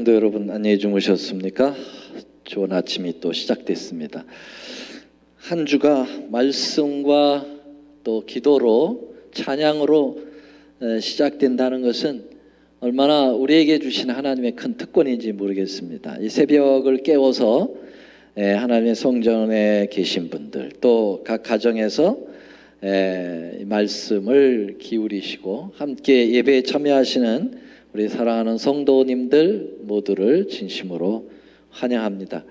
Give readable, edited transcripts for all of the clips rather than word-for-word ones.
성도 여러분, 안녕히 주무셨습니까? 좋은 아침이 또 시작됐습니다. 한 주가 말씀과 또 기도로, 찬양으로 시작된다는 것은 얼마나 우리에게 주신 하나님의 큰 특권인지 모르겠습니다. 이 새벽을 깨워서 하나님의 성전에 계신 분들, 또 각 가정에서 말씀을 기울이시고 함께 예배에 참여하시는 우리 사랑하는 성도님들 모두를 진심으로 환영합니다.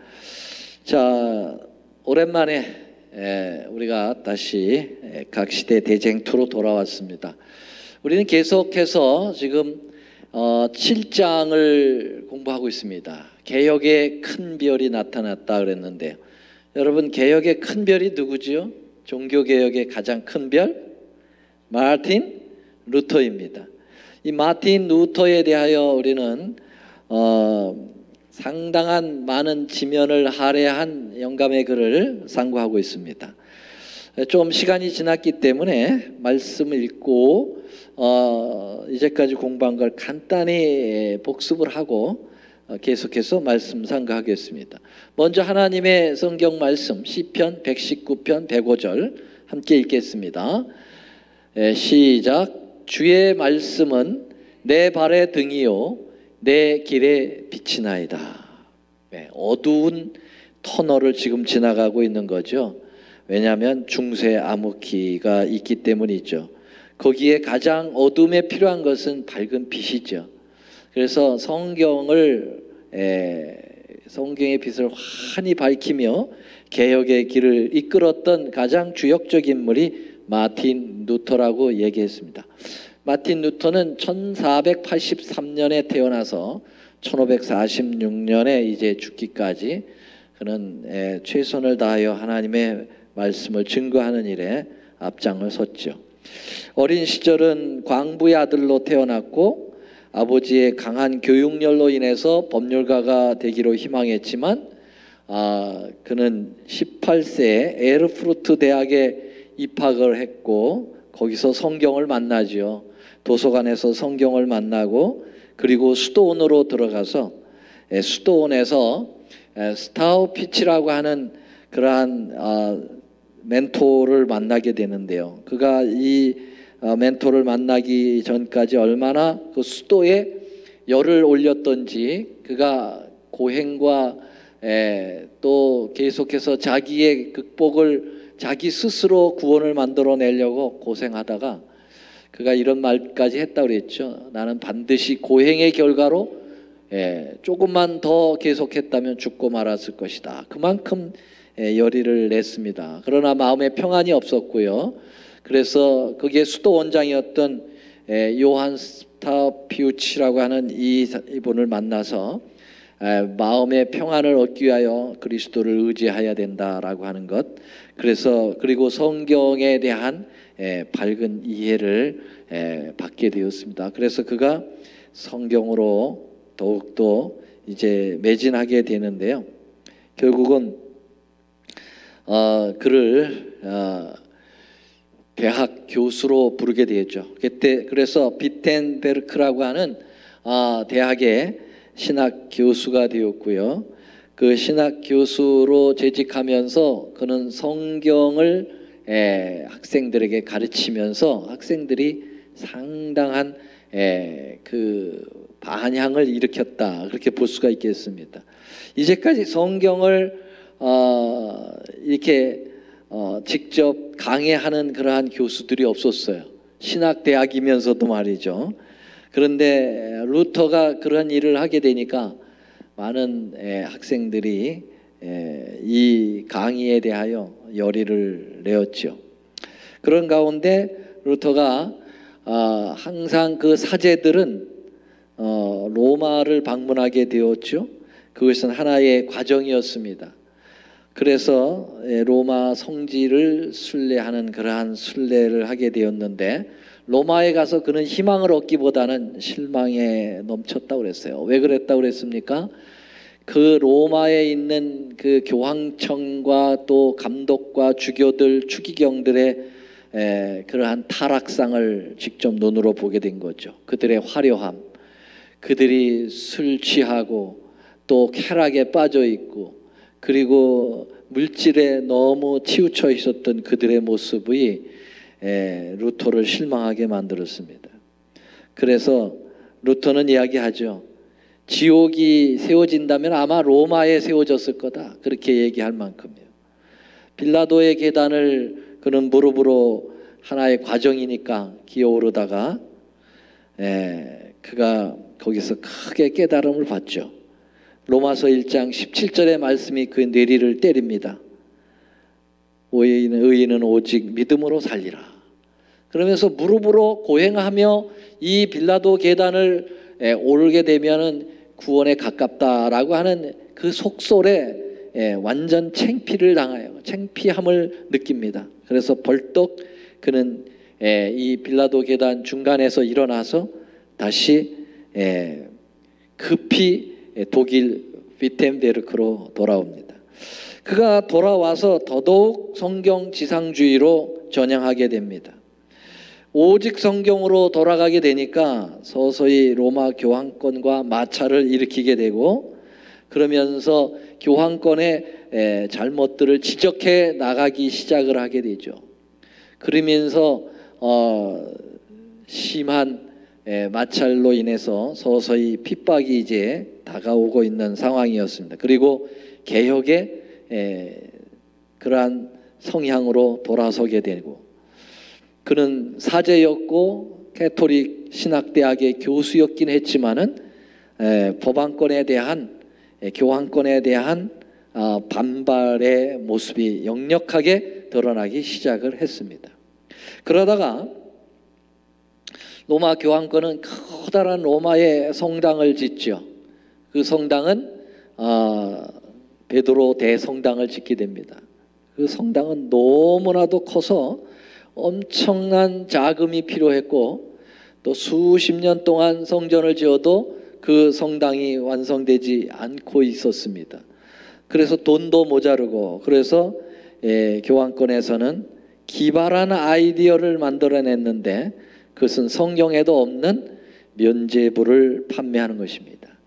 자, 오랜만에 우리가 다시 각 시대 대쟁투로 돌아왔습니다. 우리는 계속해서 지금 7장을 공부하고 있습니다. 개혁의 큰 별이 나타났다 그랬는데요. 여러분, 개혁의 큰 별이 누구지요? 종교개혁의 가장 큰 별? 마틴 루터입니다. 이 마틴 루터에 대하여 우리는 상당한 많은 지면을 할애한 영감의 글을 상고하고 있습니다. 좀 시간이 지났기 때문에 말씀을 읽고 이제까지 공부한 걸 간단히 복습을 하고 계속해서 말씀 상고하겠습니다. 먼저 하나님의 성경 말씀 시편 119편 105절 함께 읽겠습니다. 시작. 주의 말씀은 내 발의 등이요 내 길의 빛이나이다. 어두운 터널을 지금 지나가고 있는 거죠. 왜냐하면 중세 암흑기가 있기 때문이죠. 거기에 가장 어둠에 필요한 것은 밝은 빛이죠. 그래서 성경의 빛을 환히 밝히며 개혁의 길을 이끌었던 가장 주역적 인물이 마틴 루터라고 얘기했습니다. 마틴 루터는 1483년에 태어나서 1546년에 이제 죽기까지 그는 최선을 다하여 하나님의 말씀을 증거하는 일에 앞장을 섰죠. 어린 시절은 광부의 아들로 태어났고 아버지의 강한 교육열로 인해서 법률가가 되기로 희망했지만 그는 18세에 에르푸르트 대학에 입학을 했고 거기서 성경을 만나지요. 도서관에서 성경을 만나고 그리고 수도원으로 들어가서 수도원에서 스타우피치라고 하는 그러한 멘토를 만나게 되는데요. 그가 이 멘토를 만나기 전까지 얼마나 그 수도에 열을 올렸던지 그가 고행과 또 계속해서 자기의 극복을 자기 스스로 구원을 만들어내려고 고생하다가 그가 이런 말까지 했다고 그랬죠. 나는 반드시 고행의 결과로 조금만 더 계속했다면 죽고 말았을 것이다. 그만큼 열의를 냈습니다. 그러나 마음에 평안이 없었고요. 그래서 거기에 수도 원장이었던 요한 스타피우치라고 하는 이분을 만나서 마음의 평안을 얻기 위하여 그리스도를 의지해야 된다라고 하는 것. 그래서 그리고 성경에 대한 밝은 이해를 받게 되었습니다. 그래서 그가 성경으로 더욱더 이제 매진하게 되는데요. 결국은 그를 대학 교수로 부르게 되었죠. 그때 그래서 비텐베르크라고 하는 대학의 신학 교수가 되었고요. 그 신학 교수로 재직하면서 그는 성경을 학생들에게 가르치면서 학생들이 상당한 그 반향을 일으켰다. 그렇게 볼 수가 있겠습니다. 이제까지 성경을 이렇게 직접 강해하는 그러한 교수들이 없었어요. 신학대학이면서도 말이죠. 그런데 루터가 그런 일을 하게 되니까 많은 학생들이 이 강의에 대하여 열의를 내었죠. 그런 가운데 루터가 항상 그 사제들은 로마를 방문하게 되었죠. 그것은 하나의 과정이었습니다. 그래서 로마 성지를 순례하는 그러한 순례를 하게 되었는데 로마에 가서 그는 희망을 얻기보다는 실망에 넘쳤다고 그랬어요. 왜 그랬다고 그랬습니까? 그 로마에 있는 그 교황청과 또 감독과 주교들, 추기경들의 그러한 타락상을 직접 눈으로 보게 된 거죠. 그들의 화려함, 그들이 술 취하고 또 쾌락에 빠져 있고 그리고 물질에 너무 치우쳐 있었던 그들의 모습이 루터를 실망하게 만들었습니다. 그래서 루터는 이야기하죠. 지옥이 세워진다면 아마 로마에 세워졌을 거다. 그렇게 얘기할 만큼이에요. 빌라도의 계단을 그는 무릎으로 하나의 과정이니까 기어오르다가 그가 거기서 크게 깨달음을 받죠. 로마서 1장 17절의 말씀이 그 뇌리를 때립니다. 의인은 오직 믿음으로 살리라. 그러면서 무릎으로 고행하며 이 빌라도 계단을 오르게 되면은 구원에 가깝다라고 하는 그 속설에 완전 창피를 당해요. 창피함을 느낍니다. 그래서 벌떡 그는 이 빌라도 계단 중간에서 일어나서 다시 급히 독일 위텐베르크로 돌아옵니다. 그가 돌아와서 더더욱 성경 지상주의로 전향하게 됩니다. 오직 성경으로 돌아가게 되니까 서서히 로마 교황권과 마찰을 일으키게 되고 그러면서 교황권의 잘못들을 지적해 나가기 시작을 하게 되죠. 그러면서 심한 마찰로 인해서 서서히 핍박이 이제 다가오고 있는 상황이었습니다. 그리고 개혁의 그러한 성향으로 돌아서게 되고 그는 사제였고 캐토릭 신학대학의 교수였긴 했지만은 법안권에 대한 교황권에 대한 반발의 모습이 역력하게 드러나기 시작을 했습니다. 그러다가 로마 교황권은 커다란 로마의 성당을 짓죠. 그 성당은 베드로 대성당을 짓게 됩니다. 그 성당은 너무나도 커서 엄청난 자금이 필요했고 또 수십 년 동안 성전을 지어도 그 성당이 완성되지 않고 있었습니다. 그래서 돈도 모자르고 그래서 교황권에서는 기발한 아이디어를 만들어냈는데 그것은 성경에도 없는 면죄부를 판매하는 것입니다.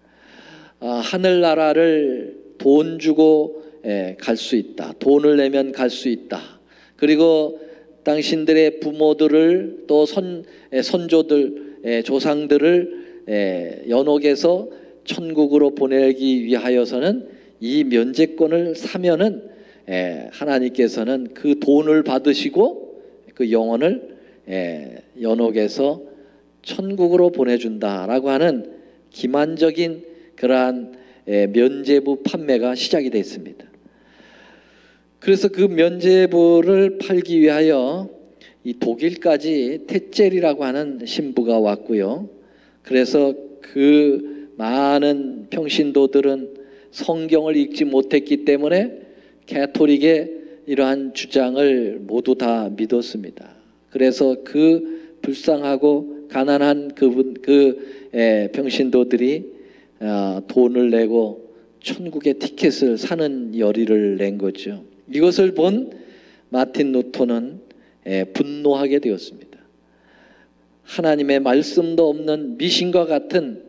하늘나라를 돈 주고 갈 수 있다. 돈을 내면 갈 수 있다. 그리고 당신들의 부모들을 또 선조들, 조상들을 연옥에서 천국으로 보내기 위하여서는 이 면죄권을 사면은 하나님께서는 그 돈을 받으시고 그 영혼을 연옥에서 천국으로 보내준다라고 하는 기만적인 그러한 면죄부 판매가 시작이 됐습니다. 그래서 그 면죄부를 팔기 위하여 이 독일까지 테첼이라고 하는 신부가 왔고요. 그래서 그 많은 평신도들은 성경을 읽지 못했기 때문에 캐토릭의 이러한 주장을 모두 다 믿었습니다. 그래서 그 불쌍하고 가난한 평신도들이 돈을 내고 천국의 티켓을 사는 열의를 낸 거죠. 이것을 본 마틴 루터는 분노하게 되었습니다. 하나님의 말씀도 없는 미신과 같은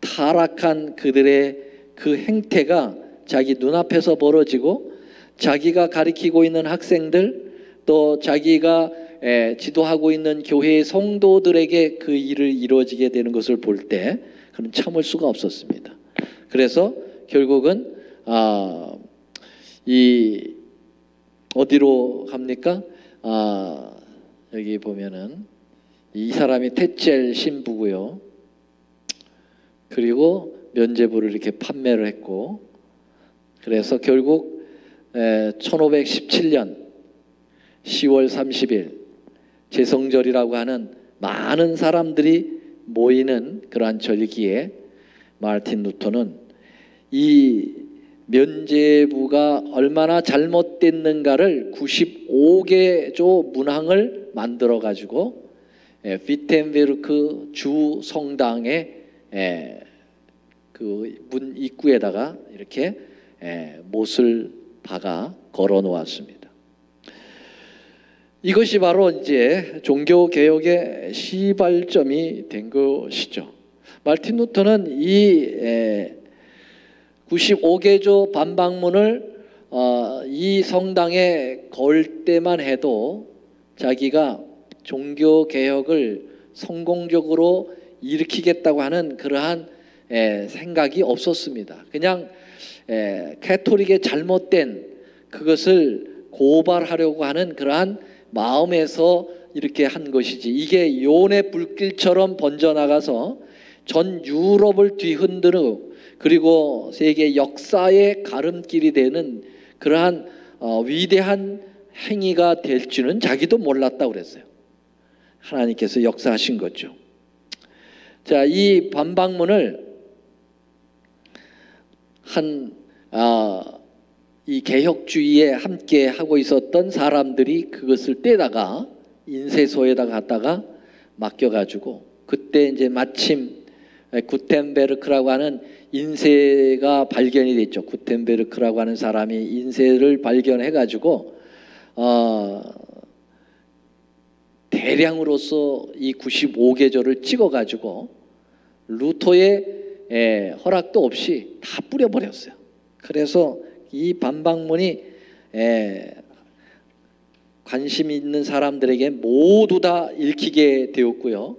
타락한 그들의 그 행태가 자기 눈앞에서 벌어지고 자기가 가리키고 있는 학생들 또 자기가 지도하고 있는 교회의 성도들에게 그 일을 이루어지게 되는 것을 볼 때 그는 참을 수가 없었습니다. 그래서 결국은 어디로 갑니까? 여기 보면은 이 사람이 테첼 신부고요. 그리고 면죄부를 이렇게 판매를 했고 그래서 결국 1517년 10월 30일 제성절이라고 하는 많은 사람들이 모이는 그러한 절기에 마틴 루터는 이 면죄부가 얼마나 잘못됐는가를 95개조 문항을 만들어 가지고 위텐베르크 주 성당의 그 문 입구에다가 이렇게 못을 박아 걸어 놓았습니다. 이것이 바로 이제 종교 개혁의 시발점이 된 것이죠. 마틴 루터는 이 95개조 반박문을 이 성당에 걸 때만 해도 자기가 종교 개혁을 성공적으로 일으키겠다고 하는 그러한 생각이 없었습니다. 그냥 가톨릭의 잘못된 그것을 고발하려고 하는 그러한 마음에서 이렇게 한 것이지, 이게 요온의 불길처럼 번져나가서 전 유럽을 뒤흔드는, 그리고 세계 역사의 가름길이 되는 그러한 위대한 행위가 될 줄은 자기도 몰랐다고 그랬어요. 하나님께서 역사하신 거죠. 자, 이 반박문을 이 개혁주의에 함께 하고 있었던 사람들이 그것을 떼다가 인쇄소에다 갖다가 맡겨가지고, 그때 이제 마침 구텐베르크라고 하는 인쇄가 발견이 됐죠. 구텐베르크라고 하는 사람이 인쇄를 발견해가지고 대량으로서 이 95계절을 찍어가지고 루터의 허락도 없이 다 뿌려버렸어요. 그래서 이 반박문이 관심 있는 사람들에게 모두 다 읽히게 되었고요.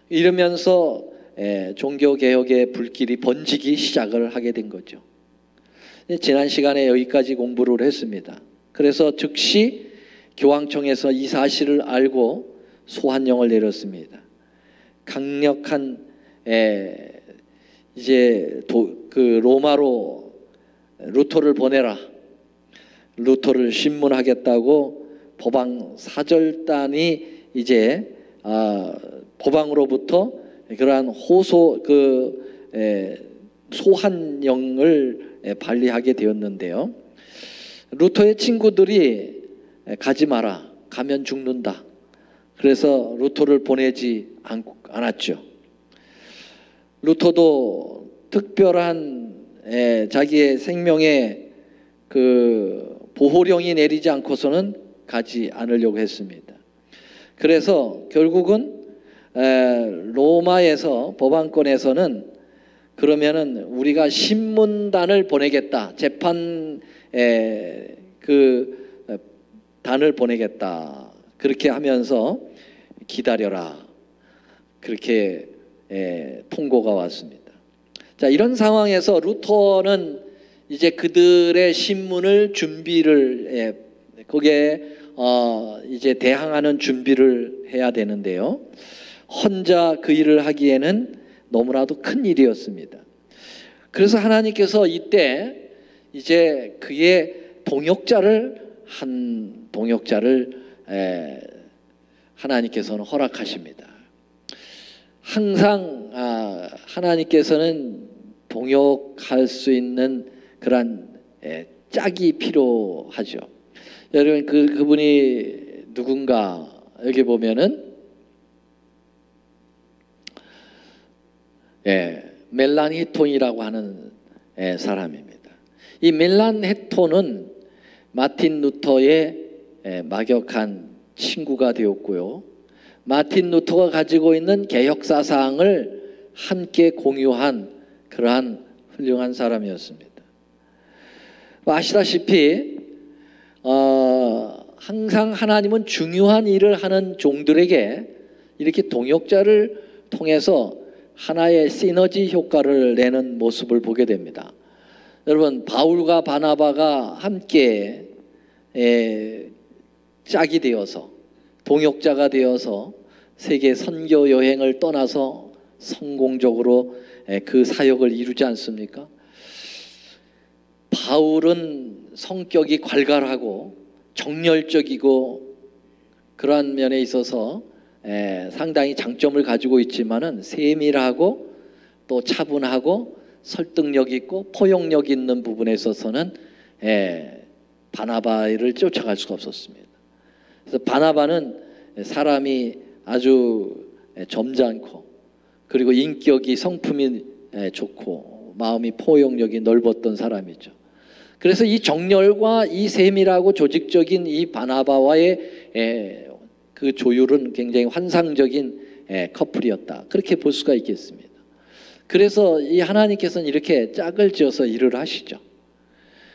이러면서 종교개혁의 불길이 번지기 시작을 하게 된 거죠. 지난 시간에 여기까지 공부를 했습니다. 그래서 즉시 교황청에서 이 사실을 알고 소환령을 내렸습니다. 강력한 이제 로마로 루터를 보내라, 루터를 신문하겠다고 법왕 사절단이 이제 법왕으로부터 그러한 소환령을 발리하게 되었는데요. 루터의 친구들이 가지 마라, 가면 죽는다. 그래서 루터를 보내지 않았죠. 루터도 특별한 자기의 생명의 그 보호령이 내리지 않고서는 가지 않으려고 했습니다. 그래서 결국은 로마에서 법왕권에서는 그러면은 우리가 신문단을 보내겠다, 재판 단을 보내겠다, 그렇게 하면서 기다려라, 그렇게 통고가 왔습니다. 자, 이런 상황에서 루터는 이제 그들의 신문을 준비를 거기에 이제 대항하는 준비를 해야 되는데요. 혼자 그 일을 하기에는 너무나도 큰 일이었습니다. 그래서 하나님께서 이때 이제 그의 동역자를 하나님께서는 허락하십니다. 항상 하나님께서는 동역할 수 있는 그런 짝이 필요하죠. 여러분 그분이 누군가 여기 보면은 멜란히톤이라고 하는 사람입니다. 이 멜란히톤은 마틴 루터의 막역한 친구가 되었고요. 마틴 루터가 가지고 있는 개혁 사상을 함께 공유한 그러한 훌륭한 사람이었습니다. 아시다시피 항상 하나님은 중요한 일을 하는 종들에게 이렇게 동역자를 통해서 하나의 시너지 효과를 내는 모습을 보게 됩니다. 여러분, 바울과 바나바가 함께 짝이 되어서 동역자가 되어서 세계 선교 여행을 떠나서 성공적으로 그 사역을 이루지 않습니까? 바울은 성격이 괄괄하고 정열적이고 그러한 면에 있어서 상당히 장점을 가지고 있지만은 세밀하고 또 차분하고 설득력 있고 포용력 있는 부분에 있어서는 바나바를 쫓아갈 수가 없었습니다. 그래서 바나바는 사람이 아주 점잖고 그리고 인격이 성품이 좋고 마음이 포용력이 넓었던 사람이죠. 그래서 이 정열과 이 세밀하고 조직적인 이 바나바와의 그 조율은 굉장히 환상적인 커플이었다, 그렇게 볼 수가 있겠습니다. 그래서 이 하나님께서는 이렇게 짝을 지어서 일을 하시죠.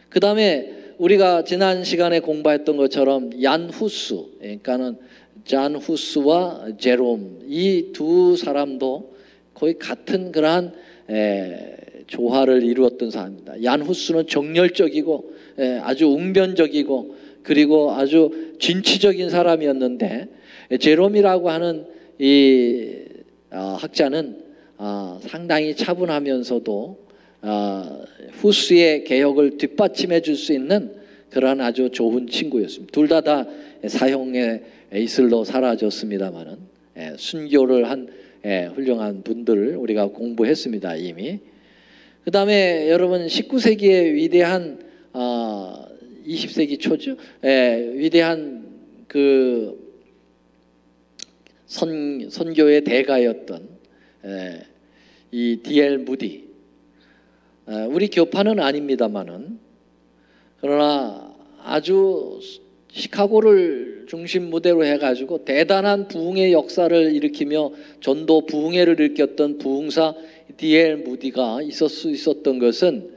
그 다음에 우리가 지난 시간에 공부했던 것처럼 얀 후스, 그러니까는 잔 후스와 제롬, 이 두 사람도 거의 같은 그러한 조화를 이루었던 사람입니다. 얀 후스는 정열적이고 아주 웅변적이고 그리고 아주 진취적인 사람이었는데, 제롬이라고 하는 이 학자는 상당히 차분하면서도 후스의 개혁을 뒷받침해 줄 수 있는 그러한 아주 좋은 친구였습니다. 둘 다 사형에 이슬로 사라졌습니다마는 순교를 한 훌륭한 분들을 우리가 공부했습니다, 이미. 그 다음에 여러분 19세기의 위대한 20세기 초죠? 위대한 그 선교의 대가였던 이 D.L. 무디, 우리 교파는 아닙니다만은 그러나 아주 시카고를 중심 무대로 해가지고 대단한 부흥의 역사를 일으키며 전도 부흥회를 일으켰던 부흥사 D.L. 무디가 있었던 것은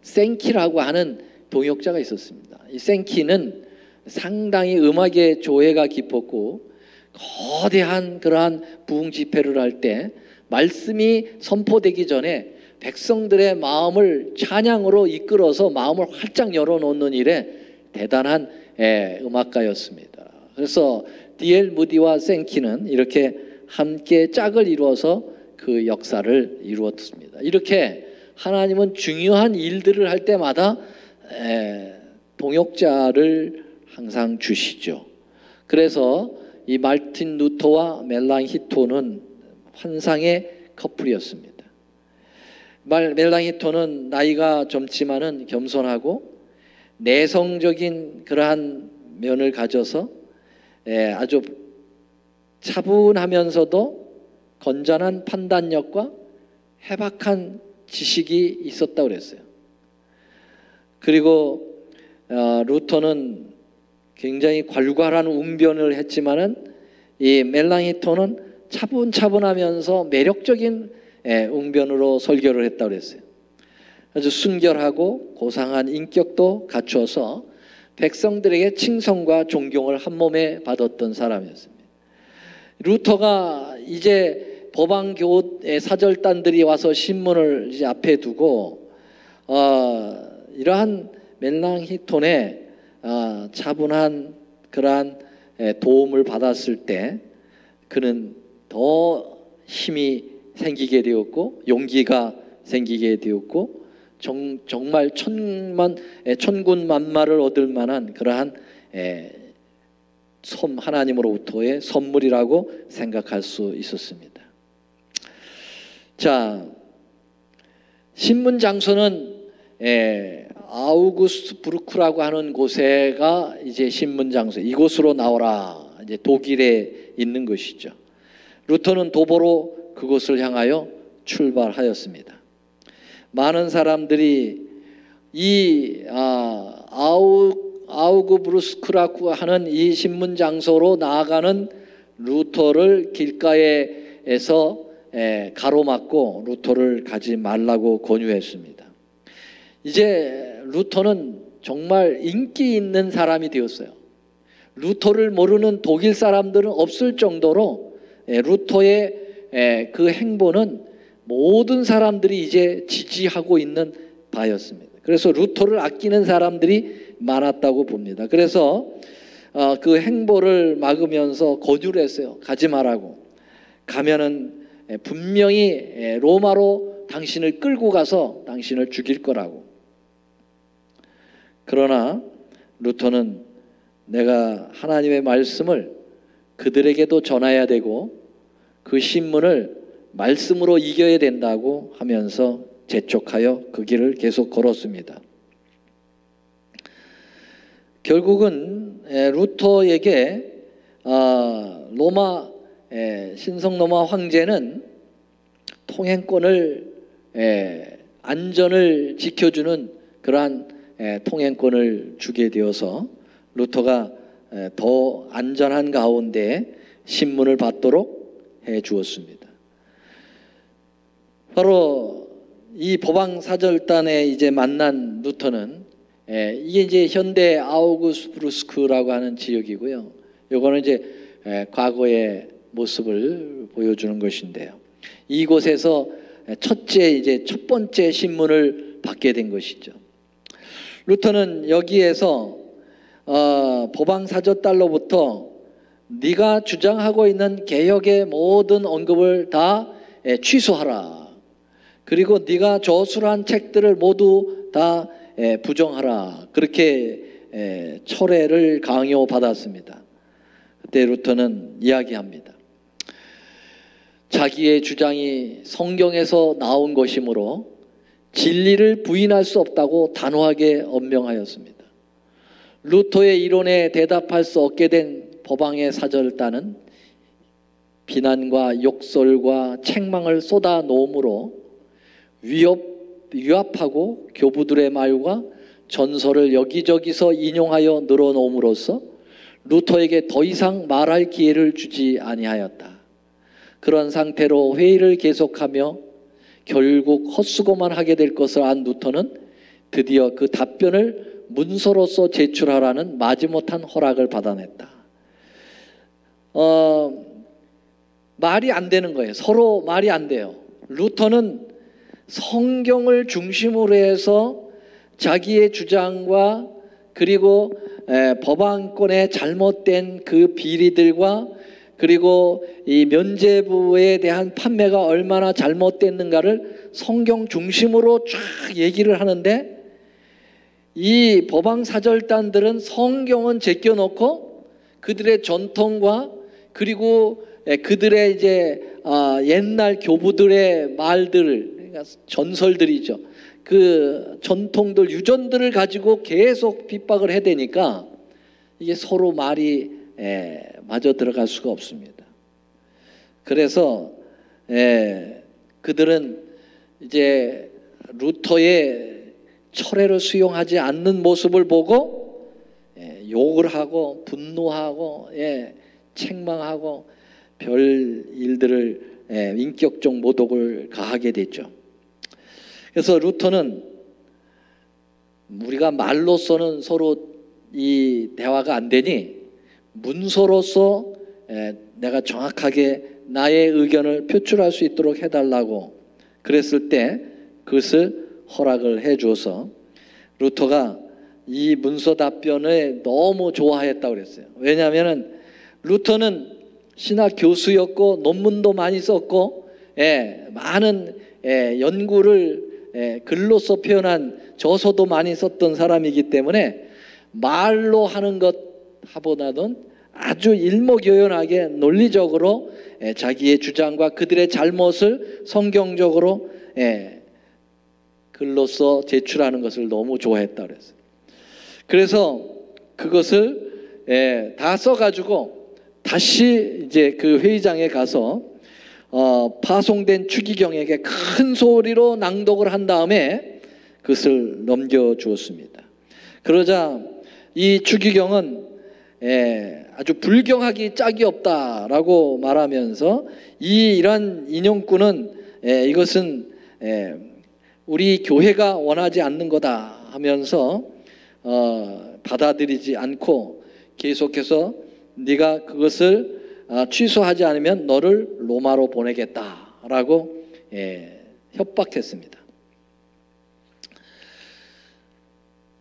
생키라고 하는 동역자가 있었습니다. 이 생키는 상당히 음악의 조예가 깊었고 거대한 그러한 부흥 집회를 할 때 말씀이 선포되기 전에 백성들의 마음을 찬양으로 이끌어서 마음을 활짝 열어놓는 일에 대단한 음악가였습니다. 그래서 D.L. 무디와 생키는 이렇게 함께 짝을 이루어서 그 역사를 이루었습니다. 이렇게 하나님은 중요한 일들을 할 때마다 동역자를 항상 주시죠. 그래서 이 마르틴 루터와 멜랑히토는 환상의 커플이었습니다. 멜랑히토는 나이가 젊지만은 겸손하고 내성적인 그러한 면을 가져서 아주 차분하면서도 건전한 판단력과 해박한 지식이 있었다고 그랬어요. 그리고 루터는 굉장히 괄괄한 웅변을 했지만은 이 멜랑히토는 차분차분하면서 매력적인 웅변으로 설교를 했다고 그랬어요. 아주 순결하고 고상한 인격도 갖추어서 백성들에게 칭송과 존경을 한 몸에 받았던 사람이었습니다. 루터가 이제 법왕교의 사절단들이 와서 신문을 이제 앞에 두고 이러한 멜랑히톤의 차분한 그러한 도움을 받았을 때 그는 더 힘이 생기게 되었고 용기가 생기게 되었고 정말 천군만마를 얻을 만한 그러한 하나님으로부터의 선물이라고 생각할 수 있었습니다. 자, 신문 장소는 아우구스부르크라고 하는 곳에가 이제 신문 장소, 이곳으로 나오라, 이제 독일에 있는 것이죠. 루터는 도보로 그곳을 향하여 출발하였습니다. 많은 사람들이 이 아우구브루스크라고 하는 이 신문 장소로 나아가는 루터를 길가에서 가로막고 루터를 가지 말라고 권유했습니다. 이제 루터는 정말 인기 있는 사람이 되었어요. 루터를 모르는 독일 사람들은 없을 정도로 루터의 그 행보는 모든 사람들이 이제 지지하고 있는 바였습니다. 그래서 루터를 아끼는 사람들이 많았다고 봅니다. 그래서 그 행보를 막으면서 권유를 했어요. 가지 말라고. 가면은 분명히 로마로 당신을 끌고 가서 당신을 죽일 거라고. 그러나 루터는 내가 하나님의 말씀을 그들에게도 전해야 되고 그 신문을 말씀으로 이겨야 된다고 하면서 재촉하여 그 길을 계속 걸었습니다. 결국은 루터에게 신성 로마 황제는 통행권을 안전을 지켜주는 그러한 통행권을 주게 되어서 루터가 더 안전한 가운데 신문을 받도록 해 주었습니다. 바로 이 법왕사절단에 이제 만난 루터는 이게 이제 현대 아우구스부르스크라고 하는 지역이고요. 요거는 이제 과거의 모습을 보여주는 것인데요. 이곳에서 첫 번째 신문을 받게 된 것이죠. 루터는 여기에서 법왕사절단로부터 네가 주장하고 있는 개혁의 모든 언급을 다 취소하라. 그리고 네가 저술한 책들을 모두 다 부정하라. 그렇게 철회를 강요받았습니다. 그때 루터는 이야기합니다. 자기의 주장이 성경에서 나온 것이므로 진리를 부인할 수 없다고 단호하게 언명하였습니다. 루터의 이론에 대답할 수 없게 된 법왕의 사절단은 비난과 욕설과 책망을 쏟아 놓음으로 위압하고 교부들의 말과 전설을 여기저기서 인용하여 늘어놓음으로써 루터에게 더 이상 말할 기회를 주지 아니하였다. 그런 상태로 회의를 계속하며 결국 헛수고만 하게 될 것을 안 루터는 드디어 그 답변을 문서로서 제출하라는 마지못한 허락을 받아냈다. 말이 안 되는 거예요. 서로 말이 안 돼요. 루터는 성경을 중심으로 해서 자기의 주장과 그리고 법왕권의 잘못된 그 비리들과 그리고 이 면죄부에 대한 판매가 얼마나 잘못됐는가를 성경 중심으로 쫙 얘기를 하는데, 이 법왕사절단들은 성경은 제껴놓고 그들의 전통과 그리고 그들의 이제 옛날 교부들의 말들을, 그러니까 전설들이죠. 그 전통들, 유전들을 가지고 계속 핍박을 해대니까 이게 서로 말이 맞아 들어갈 수가 없습니다. 그래서 그들은 이제 루터의 철회를 수용하지 않는 모습을 보고 욕을 하고 분노하고 책망하고 별 일들을 인격적 모독을 가하게 됐죠. 그래서 루터는 우리가 말로서는 서로 이 대화가 안 되니 문서로서 내가 정확하게 나의 의견을 표출할 수 있도록 해달라고 그랬을 때 그것을 허락을 해줘서 루터가 이 문서 답변을 너무 좋아했다고 그랬어요. 왜냐하면 루터는 신학 교수였고 논문도 많이 썼고 많은 연구를 글로써 표현한 저서도 많이 썼던 사람이기 때문에 말로 하는 것보다는 아주 일목요연하게 논리적으로 자기의 주장과 그들의 잘못을 성경적으로 글로써 제출하는 것을 너무 좋아했다고 그랬어요. 그래서 그것을 다 써가지고 다시 이제 그 회의장에 가서 파송된 추기경에게 큰 소리로 낭독을 한 다음에 그것을 넘겨주었습니다. 그러자 이 추기경은 아주 불경하기 짝이 없다라고 말하면서 이러한 인용구는 이것은 우리 교회가 원하지 않는 거다 하면서 받아들이지 않고 계속해서 네가 그것을 취소하지 않으면 너를 로마로 보내겠다라고 협박했습니다.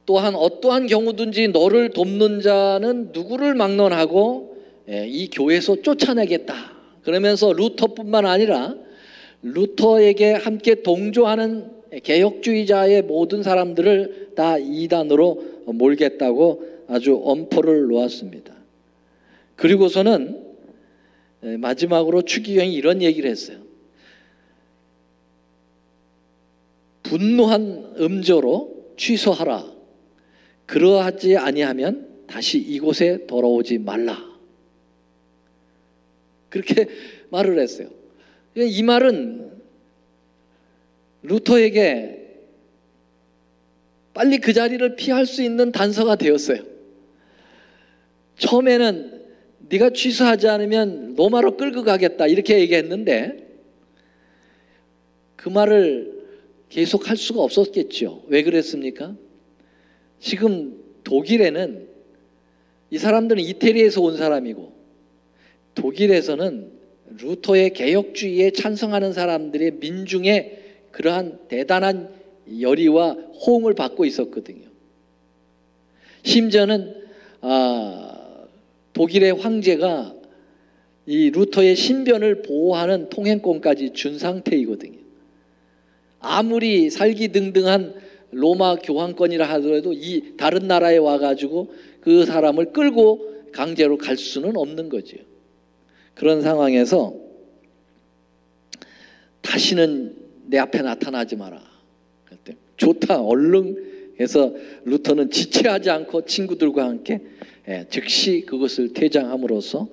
또한 어떠한 경우든지 너를 돕는 자는 누구를 막론하고 이 교회에서 쫓아내겠다. 그러면서 루터뿐만 아니라 루터에게 함께 동조하는 개혁주의자의 모든 사람들을 다 이단으로 몰겠다고 아주 엄포를 놓았습니다. 그리고서는 마지막으로 추기경이 이런 얘기를 했어요. 분노한 음조로 취소하라. 그러하지 아니하면 다시 이곳에 돌아오지 말라. 그렇게 말을 했어요. 이 말은 루터에게 빨리 그 자리를 피할 수 있는 단서가 되었어요. 처음에는 네가 취소하지 않으면 로마로 끌고 가겠다 이렇게 얘기했는데 그 말을 계속 할 수가 없었겠죠. 왜 그랬습니까? 지금 독일에는 이 사람들은 이태리에서 온 사람이고 독일에서는 루터의 개혁주의에 찬성하는 사람들의 민중의 그러한 대단한 열의와 호응을 받고 있었거든요. 심지어는 독일의 황제가 이 루터의 신변을 보호하는 통행권까지 준 상태이거든요. 아무리 살기등등한 로마 교황권이라 하더라도 이 다른 나라에 와가지고 그 사람을 끌고 강제로 갈 수는 없는 거죠. 그런 상황에서 다시는 내 앞에 나타나지 마라. 그때 좋다 얼른 해서 루터는 지체하지 않고 친구들과 함께 즉시 그것을 퇴장함으로써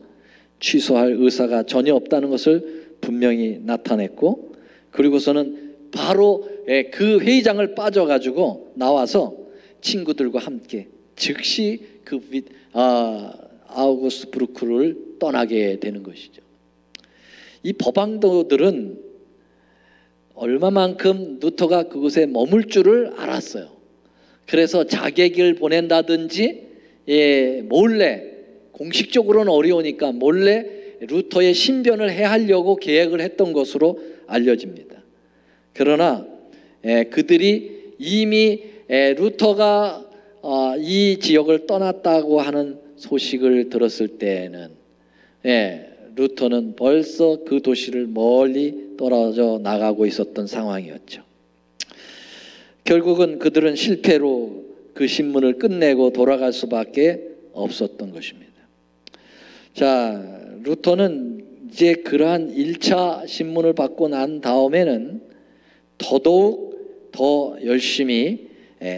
취소할 의사가 전혀 없다는 것을 분명히 나타냈고, 그리고서는 바로 그 회의장을 빠져가지고 나와서 친구들과 함께 즉시 그 아우구스부르크를 떠나게 되는 것이죠. 이 법왕도들은 얼마만큼 루터가 그곳에 머물 줄을 알았어요. 그래서 자객을 보낸다든지 몰래, 공식적으로는 어려우니까 몰래 루터의 신변을 해하려고 계획을 했던 것으로 알려집니다. 그러나 그들이 이미 루터가 이 지역을 떠났다고 하는 소식을 들었을 때는 루터는 벌써 그 도시를 멀리 떨어져 나가고 있었던 상황이었죠. 결국은 그들은 실패로 그 신문을 끝내고 돌아갈 수밖에 없었던 것입니다. 자, 루터는 이제 그러한 1차 신문을 받고 난 다음에는 더더욱 더 열심히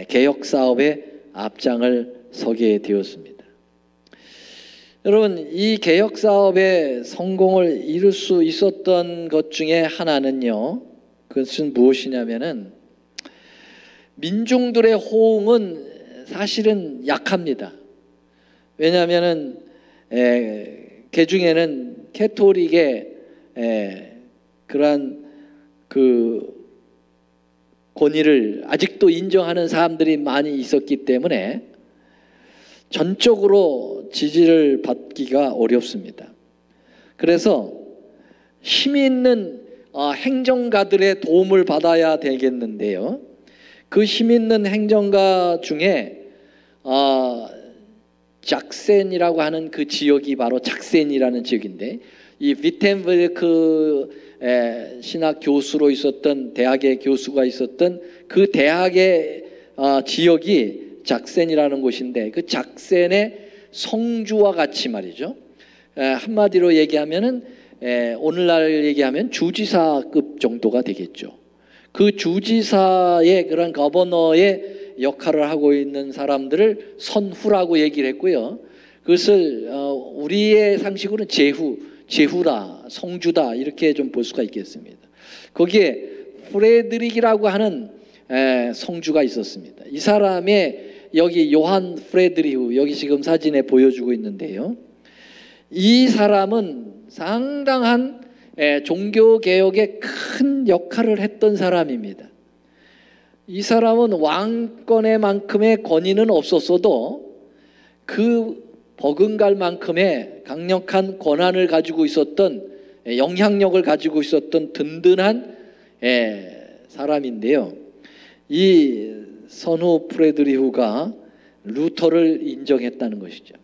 개혁 사업에 앞장을 서게 되었습니다. 여러분, 이 개혁 사업의 성공을 이룰 수 있었던 것 중에 하나는요, 그것은 무엇이냐면은 민중들의 호응은 사실은 약합니다. 왜냐하면은 그 중에는 캐토릭의 그러한 그 권위를 아직도 인정하는 사람들이 많이 있었기 때문에 전적으로 지지를 받기가 어렵습니다. 그래서 힘이 있는 행정가들의 도움을 받아야 되겠는데요. 그 힘 있는 행정가 중에 작센이라고 하는 그 지역이 바로 작센이라는 지역인데, 이 위텐베르크 신학 교수로 있었던, 대학의 교수가 있었던 그 대학의 지역이 작센이라는 곳인데, 그 작센의 성주와 같이 말이죠. 한마디로 얘기하면은 오늘날 얘기하면 주지사급 정도가 되겠죠. 그 주지사의 그런 거버너의 역할을 하고 있는 사람들을 선후라고 얘기를 했고요. 그것을 우리의 상식으로는 제후다, 성주다 이렇게 좀 볼 수가 있겠습니다. 거기에 프레드릭이라고 하는 성주가 있었습니다. 이 사람의 여기 요한 프레드리후, 여기 지금 사진에 보여주고 있는데요. 이 사람은 상당한 종교개혁에 큰 역할을 했던 사람입니다. 이 사람은 왕권의 만큼의 권위는 없었어도 그 버금갈 만큼의 강력한 권한을 가지고 있었던, 영향력을 가지고 있었던 든든한 사람인데요. 이 선후 프레드리후가 루터를 인정했다는 것이죠.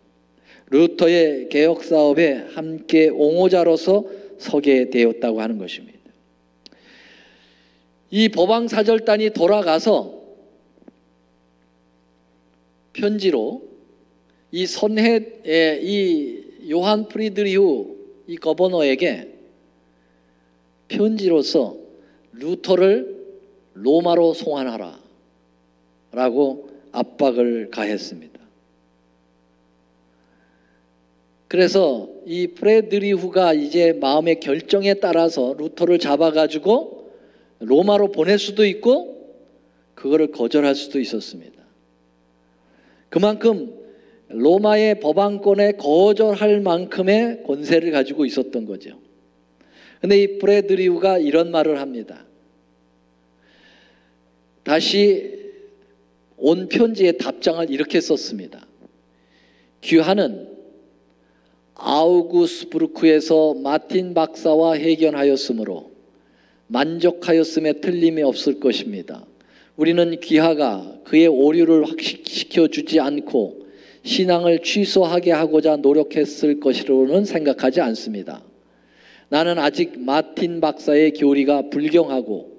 루터의 개혁 사업에 함께 옹호자로서 서게 되었다고 하는 것입니다. 이 법왕사절단이 돌아가서 편지로 이 이 요한 프리드리후 이 거버너에게 편지로서 루터를 로마로 송환하라 라고 압박을 가했습니다. 그래서 이 프레드리후가 이제 마음의 결정에 따라서 루터를 잡아가지고 로마로 보낼 수도 있고 그거를 거절할 수도 있었습니다. 그만큼 로마의 법왕권에 거절할 만큼의 권세를 가지고 있었던 거죠. 그런데 이 프레드리후가 이런 말을 합니다. 다시 온 편지의 답장을 이렇게 썼습니다. 귀하는 아우구스부르크에서 마틴 박사와 회견하였으므로 만족하였음에 틀림이 없을 것입니다. 우리는 귀하가 그의 오류를 확식시켜 주지 않고 신앙을 취소하게 하고자 노력했을 것이로는 생각하지 않습니다. 나는 아직 마틴 박사의 교리가 불경하고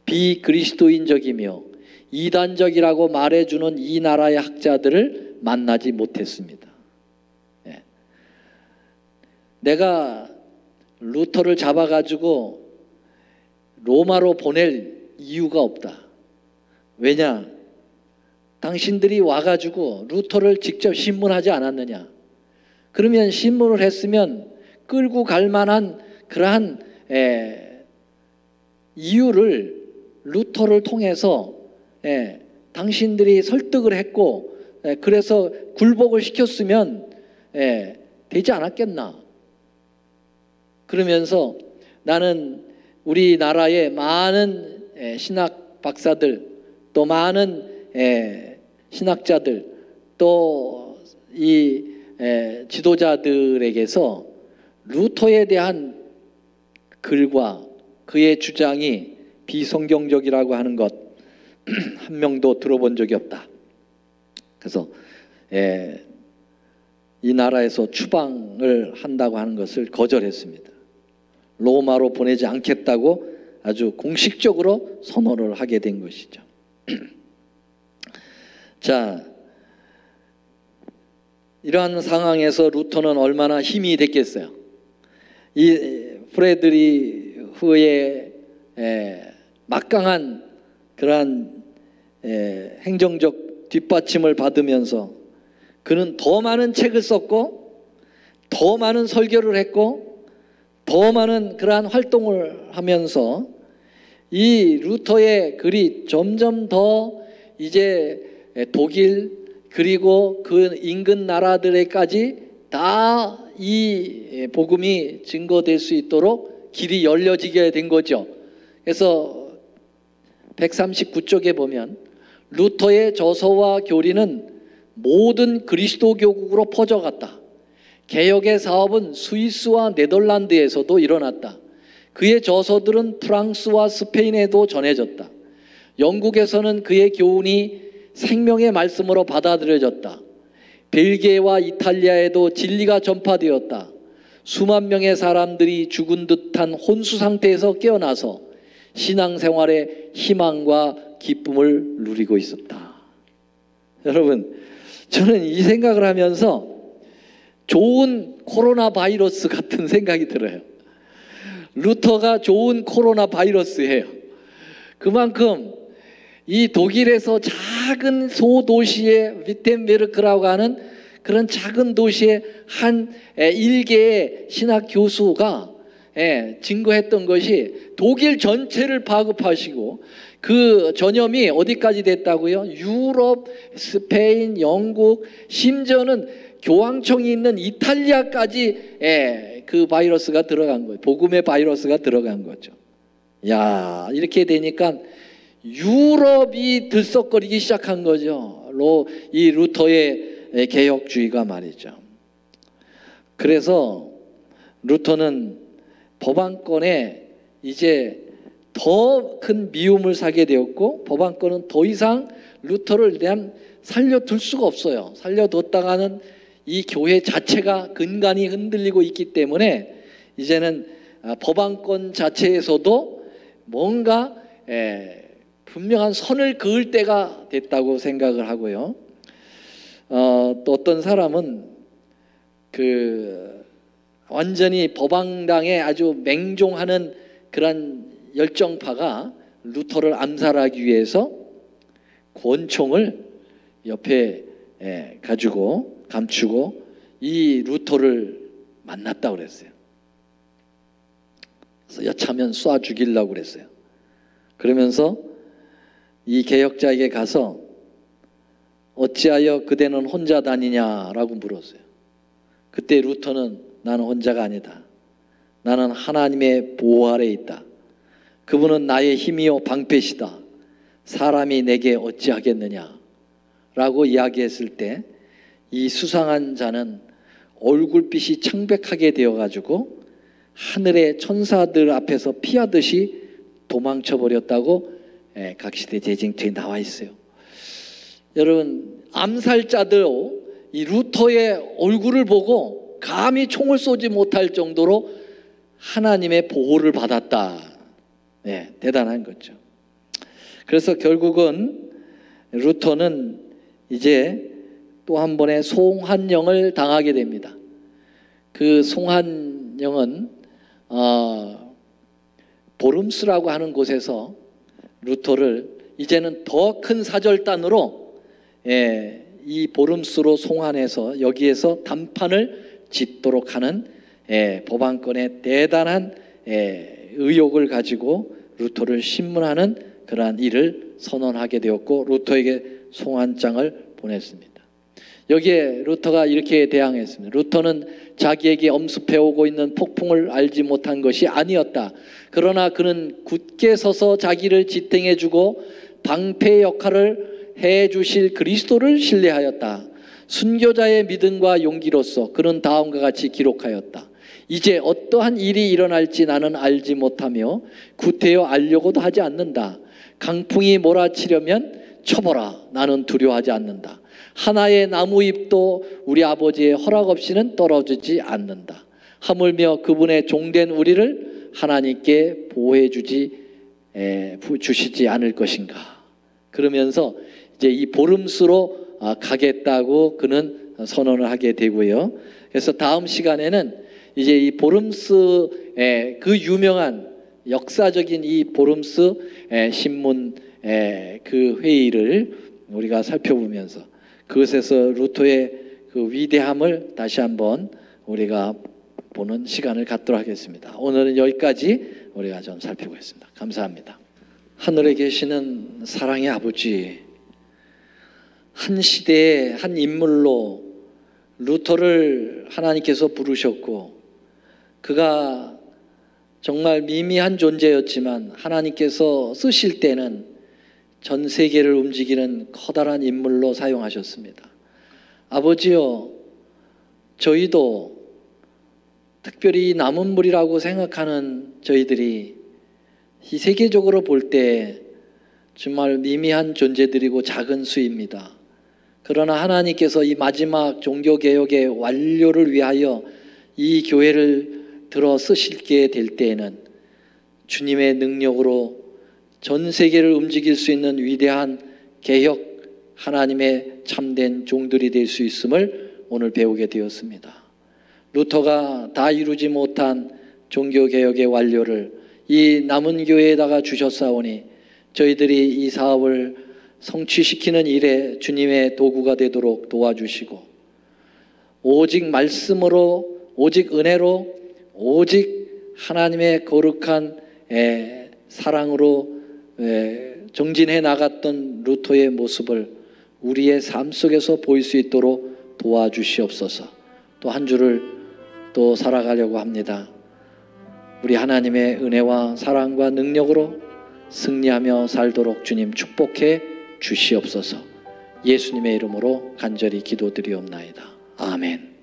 비그리스도인적이며 이단적이라고 말해주는 이 나라의 학자들을 만나지 못했습니다. 내가 루터를 잡아가지고 로마로 보낼 이유가 없다. 왜냐? 당신들이 와가지고 루터를 직접 신문하지 않았느냐? 그러면 신문을 했으면 끌고 갈 만한 그러한 이유를 루터를 통해서 당신들이 설득을 했고 그래서 굴복을 시켰으면 되지 않았겠나? 그러면서 나는 우리나라의 많은 신학 박사들 또 많은 신학자들 또 이 지도자들에게서 루터에 대한 글과 그의 주장이 비성경적이라고 하는 것 한 명도 들어본 적이 없다. 그래서 이 나라에서 추방을 한다고 하는 것을 거절했습니다. 로마로 보내지 않겠다고 아주 공식적으로 선언을 하게 된 것이죠. 자, 이러한 상황에서 루터는 얼마나 힘이 됐겠어요. 이 프레드리흐의 막강한 그러한 행정적 뒷받침을 받으면서 그는 더 많은 책을 썼고 더 많은 설교를 했고 더 많은 그러한 활동을 하면서 이 루터의 글이 점점 더 이제 독일 그리고 그 인근 나라들에까지 다 이 복음이 증거될 수 있도록 길이 열려지게 된 거죠. 그래서 139쪽에 보면 루터의 저서와 교리는 모든 그리스도교국으로 퍼져갔다. 개혁의 사업은 스위스와 네덜란드에서도 일어났다. 그의 저서들은 프랑스와 스페인에도 전해졌다. 영국에서는 그의 교훈이 생명의 말씀으로 받아들여졌다. 벨기에와 이탈리아에도 진리가 전파되었다. 수만 명의 사람들이 죽은 듯한 혼수 상태에서 깨어나서 신앙생활의 희망과 기쁨을 누리고 있었다. 여러분, 저는 이 생각을 하면서 좋은 코로나 바이러스 같은 생각이 들어요. 루터가 좋은 코로나 바이러스예요. 그만큼 이 독일에서 작은 소도시의 위텐베르크라고 하는 그런 작은 도시의 한 일개의 신학 교수가 증거했던 것이 독일 전체를 파급하시고 그 전염이 어디까지 됐다고요? 유럽, 스페인, 영국, 심지어는 교황청이 있는 이탈리아까지 그 바이러스가 들어간 거예요. 복음의 바이러스가 들어간 거죠. 야, 이렇게 되니까 유럽이 들썩거리기 시작한 거죠. 이 루터의 개혁주의가 말이죠. 그래서 루터는 법안권에 이제 더 큰 미움을 사게 되었고 법안권은 더 이상 루터를 대한 살려둘 수가 없어요. 살려뒀다가는 이 교회 자체가 근간이 흔들리고 있기 때문에 이제는 법안권 자체에서도 뭔가 분명한 선을 그을 때가 됐다고 생각을 하고요. 또 어떤 사람은 완전히 법왕당에 아주 맹종하는 그런 열정파가 루터를 암살하기 위해서 권총을 옆에 가지고 감추고 이 루터를 만났다고 그랬어요. 그래서 여차하면 쏴 죽이려고 그랬어요. 그러면서 이 개혁자에게 가서 어찌하여 그대는 혼자 다니냐라고 물었어요. 그때 루터는 나는 혼자가 아니다. 나는 하나님의 보호 아래에 있다. 그분은 나의 힘이요 방패시다. 사람이 내게 어찌하겠느냐 라고 이야기했을 때 이 수상한 자는 얼굴빛이 창백하게 되어가지고 하늘의 천사들 앞에서 피하듯이 도망쳐 버렸다고 각시대 재증처에 나와 있어요. 여러분, 암살자도 이 루터의 얼굴을 보고 감히 총을 쏘지 못할 정도로 하나님의 보호를 받았다. 대단한 거죠. 그래서 결국은 루터는 이제 또 한 번의 송환령을 당하게 됩니다. 그 송환령은 보름스라고 하는 곳에서 루터를 이제는 더 큰 사절단으로 이 보름스로 송환해서 여기에서 단판을 짓도록 하는 법안권의 대단한 의욕을 가지고 루터를 신문하는 그러한 일을 선언하게 되었고 루터에게 송환장을 보냈습니다. 여기에 루터가 이렇게 대항했습니다. 루터는 자기에게 엄습해오고 있는 폭풍을 알지 못한 것이 아니었다. 그러나 그는 굳게 서서 자기를 지탱해주고 방패 역할을 해주실 그리스도를 신뢰하였다. 순교자의 믿음과 용기로서 그는 다음과 같이 기록하였다. 이제 어떠한 일이 일어날지 나는 알지 못하며 구태여 알려고도 하지 않는다. 강풍이 몰아치려면 쳐보라. 나는 두려워하지 않는다. 하나의 나무잎도 우리 아버지의 허락 없이는 떨어지지 않는다. 하물며 그분의 종된 우리를 하나님께 보호해 주시지 않을 것인가. 그러면서 이제 이 보름스로 가겠다고 그는 선언을 하게 되고요. 그래서 다음 시간에는 이제 이 보름스의 그 유명한 역사적인 이 보름스 신문 그 회의를 우리가 살펴보면서 그것에서 루터의 그 위대함을 다시 한번 우리가 보는 시간을 갖도록 하겠습니다. 오늘은 여기까지 우리가 좀 살펴보겠습니다. 감사합니다. 하늘에 계시는 사랑의 아버지, 한 시대의 한 인물로 루터를 하나님께서 부르셨고 그가 정말 미미한 존재였지만 하나님께서 쓰실 때는 전 세계를 움직이는 커다란 인물로 사용하셨습니다. 아버지요, 저희도 특별히 남은 물이라고 생각하는 저희들이 이 세계적으로 볼 때 정말 미미한 존재들이고 작은 수입니다. 그러나 하나님께서 이 마지막 종교개혁의 완료를 위하여 이 교회를 들어 쓰시게 될 때에는 주님의 능력으로 전 세계를 움직일 수 있는 위대한 개혁 하나님의 참된 종들이 될 수 있음을 오늘 배우게 되었습니다. 루터가 다 이루지 못한 종교개혁의 완료를 이 남은 교회에다가 주셨사오니 저희들이 이 사업을 성취시키는 일에 주님의 도구가 되도록 도와주시고 오직 말씀으로 오직 은혜로 오직 하나님의 거룩한 사랑으로 정진해 나갔던 루터의 모습을 우리의 삶 속에서 보일 수 있도록 도와주시옵소서. 또 한 주를 또 살아가려고 합니다. 우리 하나님의 은혜와 사랑과 능력으로 승리하며 살도록 주님 축복해 주시옵소서. 예수님의 이름으로 간절히 기도드리옵나이다. 아멘.